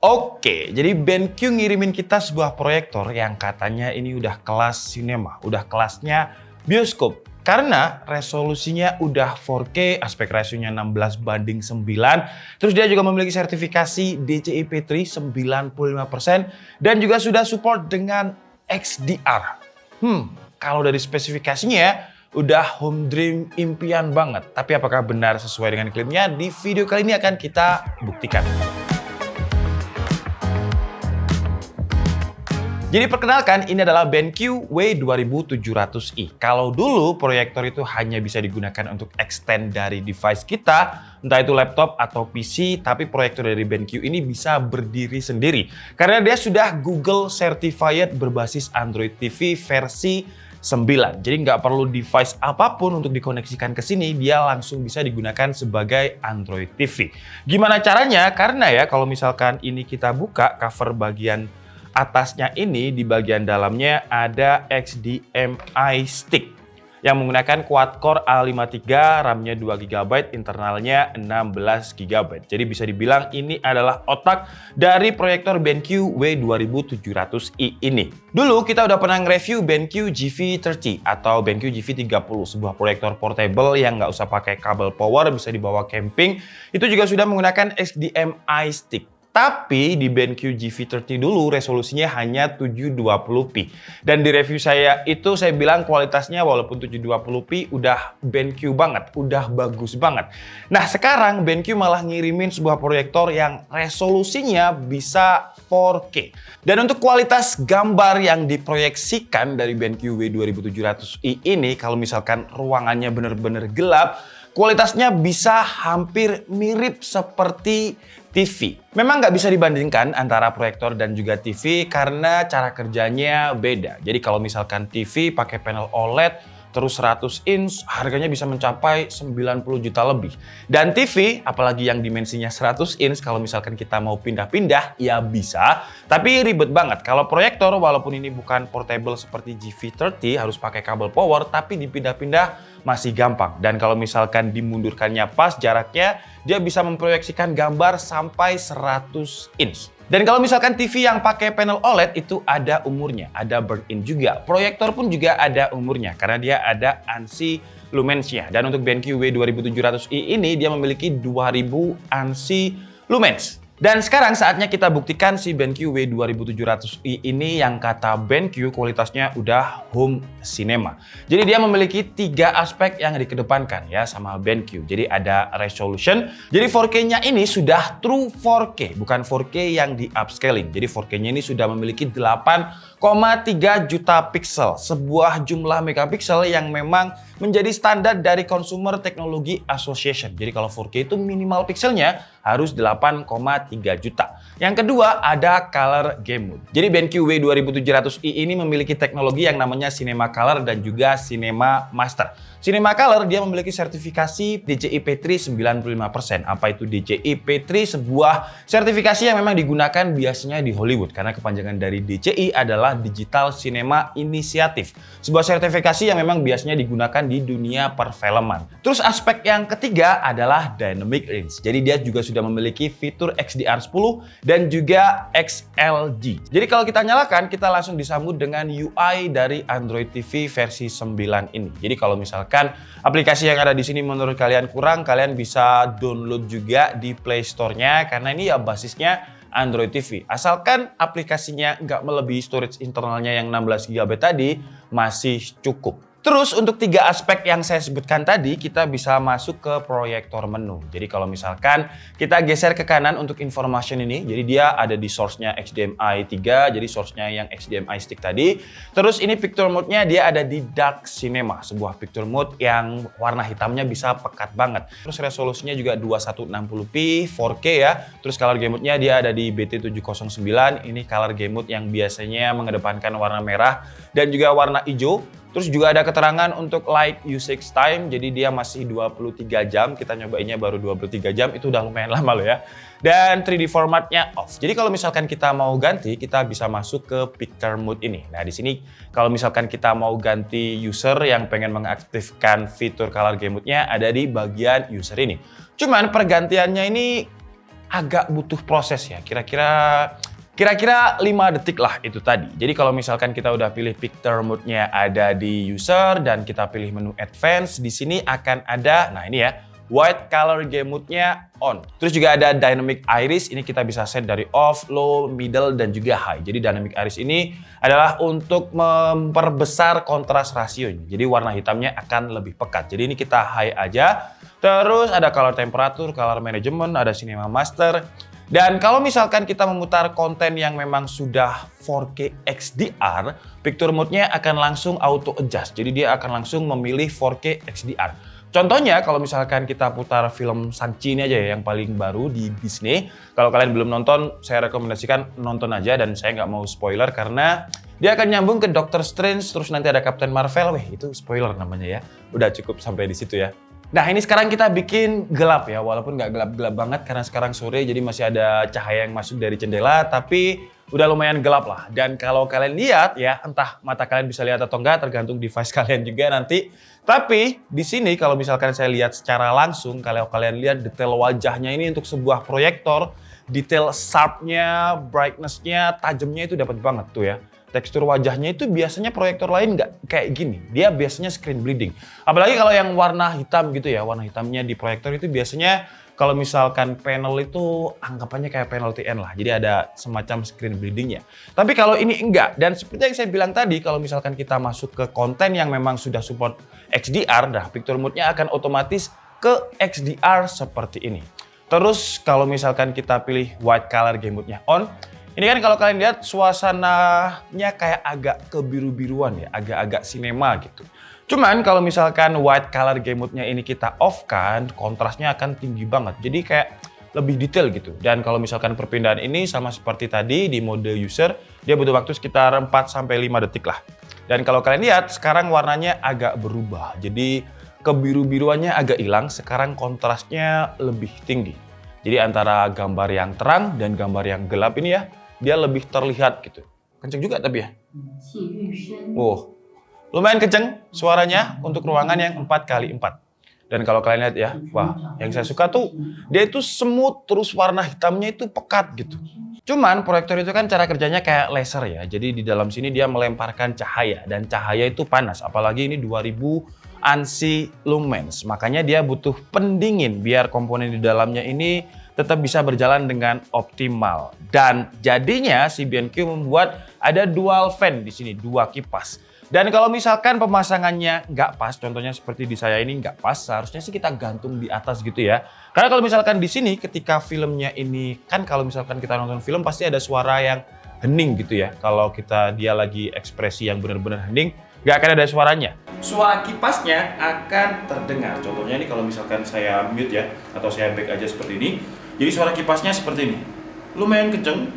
Oke, jadi BenQ ngirimin kita sebuah proyektor yang katanya ini udah kelas sinema, udah kelasnya bioskop. Karena resolusinya udah 4K, aspek rasionya 16:9, terus dia juga memiliki sertifikasi DCI-P3 95% dan juga sudah support dengan XDR. Kalau dari spesifikasinya udah home dream impian banget. Tapi apakah benar sesuai dengan klaimnya? Di video kali ini akan kita buktikan. Jadi perkenalkan, ini adalah BenQ W2700i. Kalau dulu proyektor itu hanya bisa digunakan untuk extend dari device kita, entah itu laptop atau PC, tapi proyektor dari BenQ ini bisa berdiri sendiri. Karena dia sudah Google Certified berbasis Android TV versi 9. Jadi nggak perlu device apapun untuk dikoneksikan ke sini, dia langsung bisa digunakan sebagai Android TV. Gimana caranya? Karena ya kalau misalkan ini kita buka cover bagian atasnya ini, di bagian dalamnya ada HDMI stick yang menggunakan quad-core A53, RAM-nya 2GB, internalnya 16GB. Jadi bisa dibilang ini adalah otak dari proyektor BenQ W2700i ini. Dulu kita udah pernah nge-review BenQ GV30 atau BenQ GV30, sebuah proyektor portable yang nggak usah pakai kabel power, bisa dibawa camping. Itu juga sudah menggunakan HDMI stick. Tapi di BenQ GV30 dulu resolusinya hanya 720p. Dan di review saya itu saya bilang kualitasnya walaupun 720p udah BenQ banget, udah bagus banget. Nah sekarang BenQ malah ngirimin sebuah proyektor yang resolusinya bisa 4K. Dan untuk kualitas gambar yang diproyeksikan dari BenQ W2700i ini, kalau misalkan ruangannya bener-bener gelap, kualitasnya bisa hampir mirip seperti TV. Memang nggak bisa dibandingkan antara proyektor dan juga TV karena cara kerjanya beda. Jadi kalau misalkan TV pakai panel OLED terus 100 inch, harganya bisa mencapai 90 juta lebih. Dan TV, apalagi yang dimensinya 100 inch, kalau misalkan kita mau pindah-pindah, ya bisa. Tapi ribet banget. Kalau proyektor, walaupun ini bukan portable seperti GV30, harus pakai kabel power, tapi dipindah-pindah masih gampang. Dan kalau misalkan dimundurkannya pas jaraknya, dia bisa memproyeksikan gambar sampai 100 inch. Dan kalau misalkan TV yang pakai panel OLED itu ada umurnya, ada burn-in juga. Proyektor pun juga ada umurnya karena dia ada ANSI lumensnya. Dan untuk BenQ W2700i ini dia memiliki 2000 ANSI lumens. Dan sekarang saatnya kita buktikan si BenQ W2700i ini yang kata BenQ kualitasnya udah home cinema. Jadi dia memiliki 3 aspek yang dikedepankan ya sama BenQ. Jadi ada resolution. Jadi 4K-nya ini sudah true 4K, bukan 4K yang di upscaling. Jadi 4K-nya ini sudah memiliki 8,3 juta pixel. Sebuah jumlah megapiksel yang memang menjadi standar dari Consumer Technology Association. Jadi kalau 4K itu minimal pixelnya harus 8,3 juta. Yang kedua ada color game mode. Jadi BenQ W2700i ini memiliki teknologi yang namanya Cinema Color dan juga Cinema Master. Cinema Color dia memiliki sertifikasi DCI-P3 95%. Apa itu DCI-P3? Sebuah sertifikasi yang memang digunakan biasanya di Hollywood karena kepanjangan dari DCI adalah Digital Cinema Initiative. Sebuah sertifikasi yang memang biasanya digunakan di dunia perfilman. Terus aspek yang ketiga adalah Dynamic Range. Jadi dia juga sudah memiliki fitur XDR10 dan juga XLG. Jadi kalau kita nyalakan, kita langsung disambut dengan UI dari Android TV versi 9 ini. Jadi kalau misalkan aplikasi yang ada di sini menurut kalian kurang, kalian bisa download juga di Play Store-nya karena ini ya basisnya Android TV. Asalkan aplikasinya nggak melebihi storage internalnya yang 16GB tadi, masih cukup. Terus untuk 3 aspek yang saya sebutkan tadi, kita bisa masuk ke proyektor menu. Jadi kalau misalkan kita geser ke kanan untuk information ini, jadi dia ada di source-nya HDMI 3, jadi source-nya yang HDMI stick tadi. Terus ini picture mode-nya dia ada di Dark Cinema, sebuah picture mode yang warna hitamnya bisa pekat banget. Terus resolusinya juga 2160p, 4K ya. Terus color game mode-nya dia ada di BT709, ini color game mode yang biasanya mengedepankan warna merah dan juga warna hijau. Terus juga ada keterangan untuk light usage time, jadi dia masih 23 jam, kita nyobainnya baru 23 jam, itu udah lumayan lama loh ya. Dan 3D formatnya off. Jadi kalau misalkan kita mau ganti, kita bisa masuk ke picture mode ini. Nah di sini kalau misalkan kita mau ganti user yang pengen mengaktifkan fitur color game mode-nya ada di bagian user ini. Cuman pergantiannya ini agak butuh proses ya. Kira-kira 5 detik lah itu tadi. Jadi kalau misalkan kita udah pilih picture mode-nya ada di user dan kita pilih menu advance, di sini akan ada, nah ini ya, white color game mode-nya on. Terus juga ada dynamic iris, ini kita bisa set dari off, low, middle, dan juga high. Jadi dynamic iris ini adalah untuk memperbesar kontras rasionya. Jadi warna hitamnya akan lebih pekat. Jadi ini kita high aja. Terus ada color temperature, color management, ada cinema master. Dan kalau misalkan kita memutar konten yang memang sudah 4K XDR, picture mode-nya akan langsung auto adjust. Jadi dia akan langsung memilih 4K XDR. Contohnya kalau misalkan kita putar film Shang-Chi ini aja ya, yang paling baru di Disney. Kalau kalian belum nonton, saya rekomendasikan nonton aja dan saya nggak mau spoiler karena dia akan nyambung ke Doctor Strange, terus nanti ada Captain Marvel. Weh, itu spoiler namanya ya. Udah cukup sampai di situ ya. Nah ini sekarang kita bikin gelap ya, walaupun nggak gelap-gelap banget karena sekarang sore jadi masih ada cahaya yang masuk dari jendela, tapi udah lumayan gelap lah. Dan kalau kalian lihat ya, entah mata kalian bisa lihat atau enggak, tergantung device kalian juga nanti. Tapi di sini kalau misalkan saya lihat secara langsung, kalau kalian lihat detail wajahnya ini untuk sebuah proyektor, detail sharpnya, brightness-nya, tajamnya itu dapat banget tuh ya. Tekstur wajahnya itu biasanya proyektor lain nggak kayak gini. Dia biasanya screen bleeding. Apalagi kalau yang warna hitam gitu ya. Warna hitamnya di proyektor itu biasanya kalau misalkan panel itu anggapannya kayak panel TN lah. Jadi ada semacam screen bleedingnya. Tapi kalau ini enggak. Dan seperti yang saya bilang tadi, kalau misalkan kita masuk ke konten yang memang sudah support XDR, dah picture mode-nya akan otomatis ke XDR seperti ini. Terus kalau misalkan kita pilih white color game mode-nya on, ini kan kalau kalian lihat suasananya kayak agak kebiru-biruan ya, agak-agak sinema gitu. Cuman kalau misalkan white color game mode-nya ini kita off kan, kontrasnya akan tinggi banget. Jadi kayak lebih detail gitu. Dan kalau misalkan perpindahan ini sama seperti tadi di mode user, dia butuh waktu sekitar 4-5 detik lah. Dan kalau kalian lihat sekarang warnanya agak berubah. Jadi kebiru-biruannya agak hilang, sekarang kontrasnya lebih tinggi. Jadi antara gambar yang terang dan gambar yang gelap ini ya, dia lebih terlihat gitu. Kenceng juga tapi ya. Wow, lumayan kenceng suaranya untuk ruangan yang 4x4. Dan kalau kalian lihat ya, wah, yang saya suka tuh dia itu smooth terus warna hitamnya itu pekat gitu. Cuman proyektor itu kan cara kerjanya kayak laser ya. Jadi di dalam sini dia melemparkan cahaya dan cahaya itu panas. Apalagi ini 2000 ANSI lumens. Makanya dia butuh pendingin biar komponen di dalamnya ini tetap bisa berjalan dengan optimal. Dan jadinya si BenQ membuat ada dual fan di sini, 2 kipas. Dan kalau misalkan pemasangannya nggak pas, contohnya seperti di saya ini nggak pas, seharusnya sih kita gantung di atas gitu ya. Karena kalau misalkan di sini ketika filmnya ini, kan kalau misalkan kita nonton film pasti ada suara yang hening gitu ya. Kalau dia lagi ekspresi yang benar-benar hening, nggak akan ada suaranya. Suara kipasnya akan terdengar. Contohnya ini kalau misalkan saya mute ya, atau saya back aja seperti ini. Jadi suara kipasnya seperti ini. Lumayan kenceng,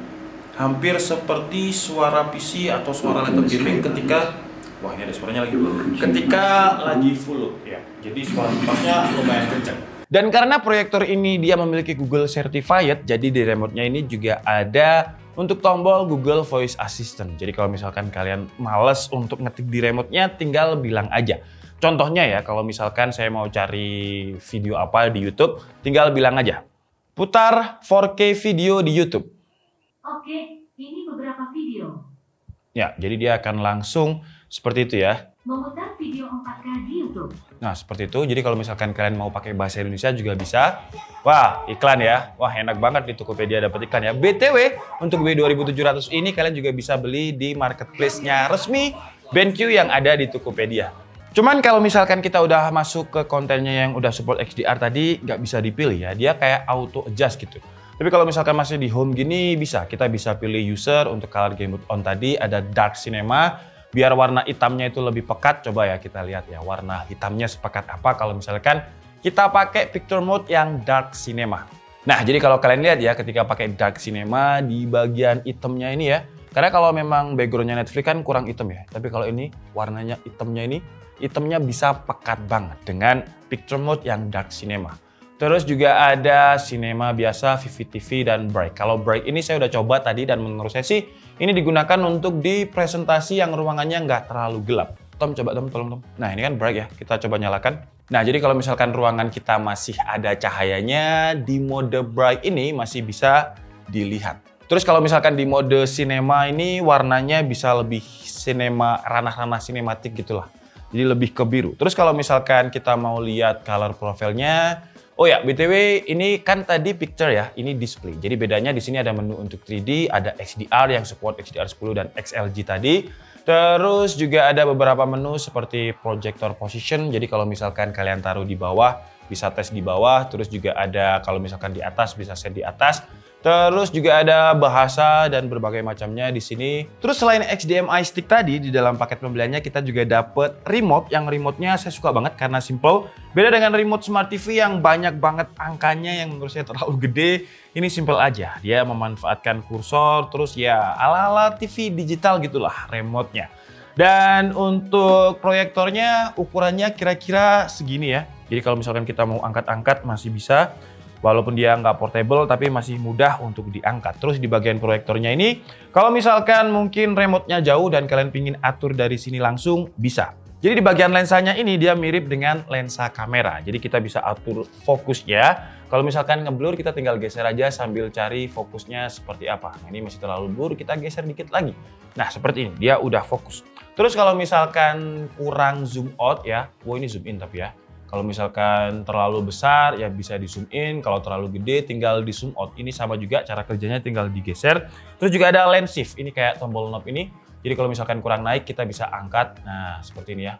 hampir seperti suara PC atau suara laptop gaming ketika, wah ini ada suaranya lagi, ketika lagi full load ya. Jadi suara kipasnya lumayan kenceng. Dan karena proyektor ini dia memiliki Google Certified, jadi di remote-nya ini juga ada untuk tombol Google Voice Assistant. Jadi kalau misalkan kalian males untuk ngetik di remote-nya, tinggal bilang aja. Contohnya ya, kalau misalkan saya mau cari video apa di YouTube, tinggal bilang aja, putar 4K video di YouTube. Oke, ini beberapa video. Ya, jadi dia akan langsung seperti itu ya. Memutar video 4K di YouTube. Nah, seperti itu. Jadi kalau misalkan kalian mau pakai bahasa Indonesia juga bisa. Wah, iklan ya. Wah, enak banget di Tokopedia dapat iklan ya. BTW, untuk W2700 ini kalian juga bisa beli di marketplace-nya resmi BenQ yang ada di Tokopedia. Cuman kalau misalkan kita udah masuk ke kontennya yang udah support XDR tadi, nggak bisa dipilih ya. Dia kayak auto adjust gitu. Tapi kalau misalkan masih di home gini, kita bisa pilih user untuk color game mode on tadi, ada dark cinema. Biar warna hitamnya itu lebih pekat, coba ya kita lihat ya warna hitamnya sepekat apa kalau misalkan kita pakai picture mode yang dark cinema. Nah, jadi kalau kalian lihat ya ketika pakai dark cinema di bagian hitamnya ini ya, karena kalau memang backgroundnya Netflix kan kurang hitam ya, tapi kalau ini warnanya hitamnya bisa pekat banget dengan picture mode yang dark cinema. Terus juga ada cinema biasa, VVTV, dan bright. Kalau bright ini saya udah coba tadi dan menurut saya sih ini digunakan untuk di presentasi yang ruangannya nggak terlalu gelap. Tom, coba Tom, tolong Tom. Nah ini kan bright ya, kita coba nyalakan. Nah, jadi kalau misalkan ruangan kita masih ada cahayanya, di mode bright ini masih bisa dilihat. Terus kalau misalkan di mode cinema ini warnanya bisa lebih cinema, ranah-ranah sinematik gitulah. Jadi lebih ke biru. Terus kalau misalkan kita mau lihat color profile-nya, oh ya, BTW ini kan tadi picture ya, ini display. Jadi bedanya di sini ada menu untuk 3D, ada HDR yang support HDR10 dan XLG tadi. Terus juga ada beberapa menu seperti projector position. Jadi kalau misalkan kalian taruh di bawah, bisa tes di bawah. Terus juga ada kalau misalkan di atas, bisa set di atas. Terus juga ada bahasa dan berbagai macamnya di sini. Terus selain HDMI stick tadi, di dalam paket pembeliannya kita juga dapet remote. Yang remote-nya saya suka banget karena simple. Beda dengan remote smart TV yang banyak banget angkanya yang menurut saya terlalu gede. Ini simple aja. Dia memanfaatkan kursor, terus ya ala-ala TV digital gitulah remote-nya. Dan untuk proyektornya ukurannya kira-kira segini ya. Jadi kalau misalkan kita mau angkat-angkat masih bisa. Walaupun dia nggak portable tapi masih mudah untuk diangkat. Terus di bagian proyektornya ini, kalau misalkan mungkin remote-nya jauh dan kalian pingin atur dari sini langsung, bisa. Jadi di bagian lensanya ini dia mirip dengan lensa kamera. Jadi kita bisa atur fokusnya. Kalau misalkan ngeblur kita tinggal geser aja sambil cari fokusnya seperti apa. Nah ini masih terlalu blur, kita geser dikit lagi. Nah seperti ini, dia udah fokus. Terus kalau misalkan kurang zoom out ya, ini zoom in tapi ya. Kalau misalkan terlalu besar ya bisa di zoom in, kalau terlalu gede tinggal di zoom out. Ini sama juga cara kerjanya tinggal digeser. Terus juga ada lens shift, ini kayak tombol knob ini. Jadi kalau misalkan kurang naik kita bisa angkat, nah seperti ini ya.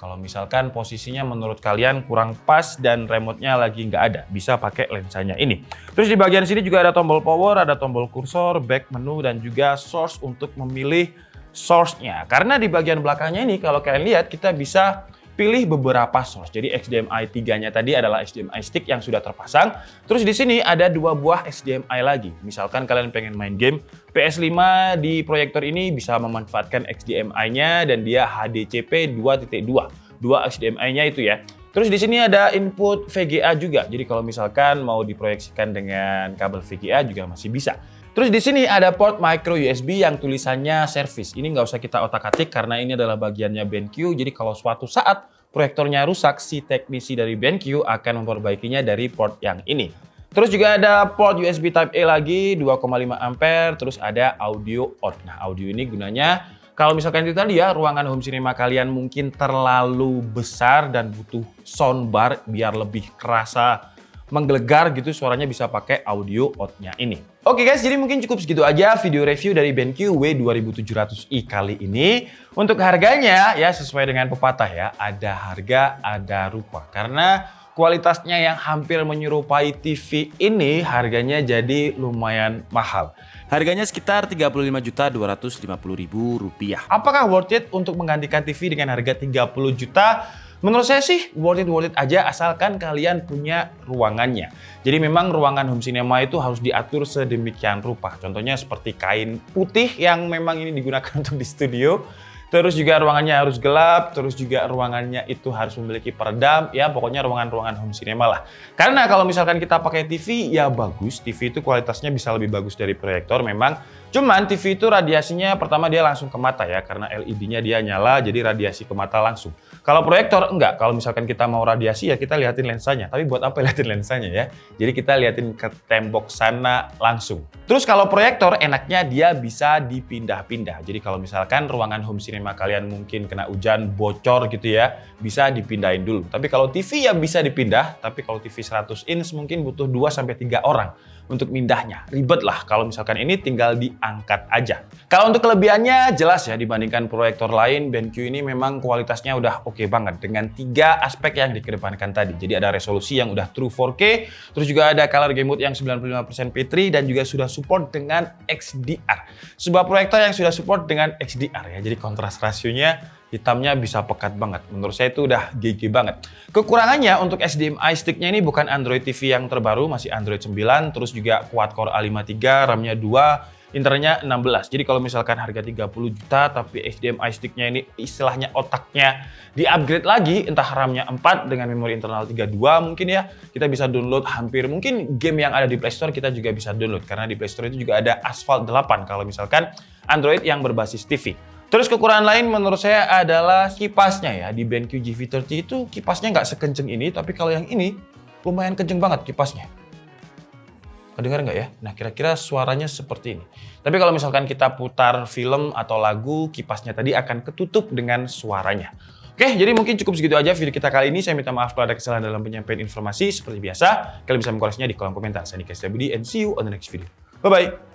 Kalau misalkan posisinya menurut kalian kurang pas dan remote-nya lagi nggak ada, bisa pakai lensanya ini. Terus di bagian sini juga ada tombol power, ada tombol kursor, back menu, dan juga source untuk memilih source-nya. Karena di bagian belakangnya ini kalau kalian lihat kita bisa pilih beberapa source. Jadi HDMI 3-nya tadi adalah HDMI stick yang sudah terpasang. Terus di sini ada 2 buah HDMI lagi. Misalkan kalian pengen main game, PS5 di proyektor ini bisa memanfaatkan HDMI-nya dan dia HDCP 2.2. 2 HDMI-nya itu ya. Terus di sini ada input VGA juga. Jadi kalau misalkan mau diproyeksikan dengan kabel VGA juga masih bisa. Terus di sini ada port micro USB yang tulisannya service. Ini nggak usah kita otak-atik karena ini adalah bagiannya BenQ. Jadi kalau suatu saat proyektornya rusak, si teknisi dari BenQ akan memperbaikinya dari port yang ini. Terus juga ada port USB Type A lagi 2,5 ampere. Terus ada audio out. Nah audio ini gunanya kalau misalkan kita lihat ruangan home cinema kalian mungkin terlalu besar dan butuh soundbar biar lebih kerasa menggelegar gitu suaranya bisa pakai audio out-nya ini. Oke guys, jadi mungkin cukup segitu aja video review dari BenQ W2700i kali ini. Untuk harganya ya sesuai dengan pepatah ya, ada harga ada rupa. Karena kualitasnya yang hampir menyerupai TV ini harganya jadi lumayan mahal. Harganya sekitar Rp35.250.000. Apakah worth it untuk menggantikan TV dengan harga 30 juta? Menurut saya sih worth it aja asalkan kalian punya ruangannya. Jadi memang ruangan home cinema itu harus diatur sedemikian rupa. Contohnya seperti kain putih yang memang ini digunakan untuk di studio. Terus juga ruangannya harus gelap, terus juga ruangannya itu harus memiliki peredam, ya pokoknya ruangan-ruangan home cinema lah. Karena kalau misalkan kita pakai TV, ya bagus, TV itu kualitasnya bisa lebih bagus dari proyektor memang. Cuman TV itu radiasinya pertama dia langsung ke mata ya, karena LED-nya dia nyala, jadi radiasi ke mata langsung. Kalau proyektor enggak, kalau misalkan kita mau radiasi ya kita liatin lensanya. Tapi buat apa liatin lensanya ya? Jadi kita liatin ke tembok sana langsung. Terus kalau proyektor enaknya dia bisa dipindah-pindah. Jadi kalau misalkan ruangan home cinema kalian mungkin kena hujan bocor gitu ya, bisa dipindahin dulu. Tapi kalau TV ya bisa dipindah, tapi kalau TV 100 inch mungkin butuh 2-3 orang untuk mindahnya. Ribet lah, kalau misalkan ini tinggal diangkat aja. Kalau untuk kelebihannya jelas ya dibandingkan proyektor lain, BenQ ini memang kualitasnya udah oke banget dengan 3 aspek yang dikedepankan tadi. Jadi ada resolusi yang udah true 4K, terus juga ada color game mode yang 95% P3 dan juga sudah support dengan XDR. Sebuah proyektor yang sudah support dengan XDR ya. Jadi kontras rasionya hitamnya bisa pekat banget. Menurut saya itu udah GG banget. Kekurangannya untuk HDMI sticknya ini bukan Android TV yang terbaru, masih Android 9, terus juga quad-core A53, RAM-nya 2, internetnya 16. Jadi kalau misalkan harga 30 juta, tapi HDMI sticknya ini istilahnya otaknya di-upgrade lagi, entah RAM-nya 4 dengan memori internal 32 mungkin ya, kita bisa download hampir mungkin game yang ada di Play Store kita juga bisa download. Karena di Play Store itu juga ada Asphalt 8 kalau misalkan Android yang berbasis TV. Terus kekurangan lain menurut saya adalah kipasnya ya. Di BenQ GV30 itu kipasnya nggak sekenceng ini, tapi kalau yang ini lumayan kenceng banget kipasnya. Kedengar nggak ya? Nah, kira-kira suaranya seperti ini. Tapi kalau misalkan kita putar film atau lagu, kipasnya tadi akan ketutup dengan suaranya. Oke, jadi mungkin cukup segitu aja video kita kali ini. Saya minta maaf kalau ada kesalahan dalam penyampaian informasi. Seperti biasa, kalian bisa mengkoreksinya di kolom komentar. Saya Nika Setiabudi and see you on the next video. Bye-bye!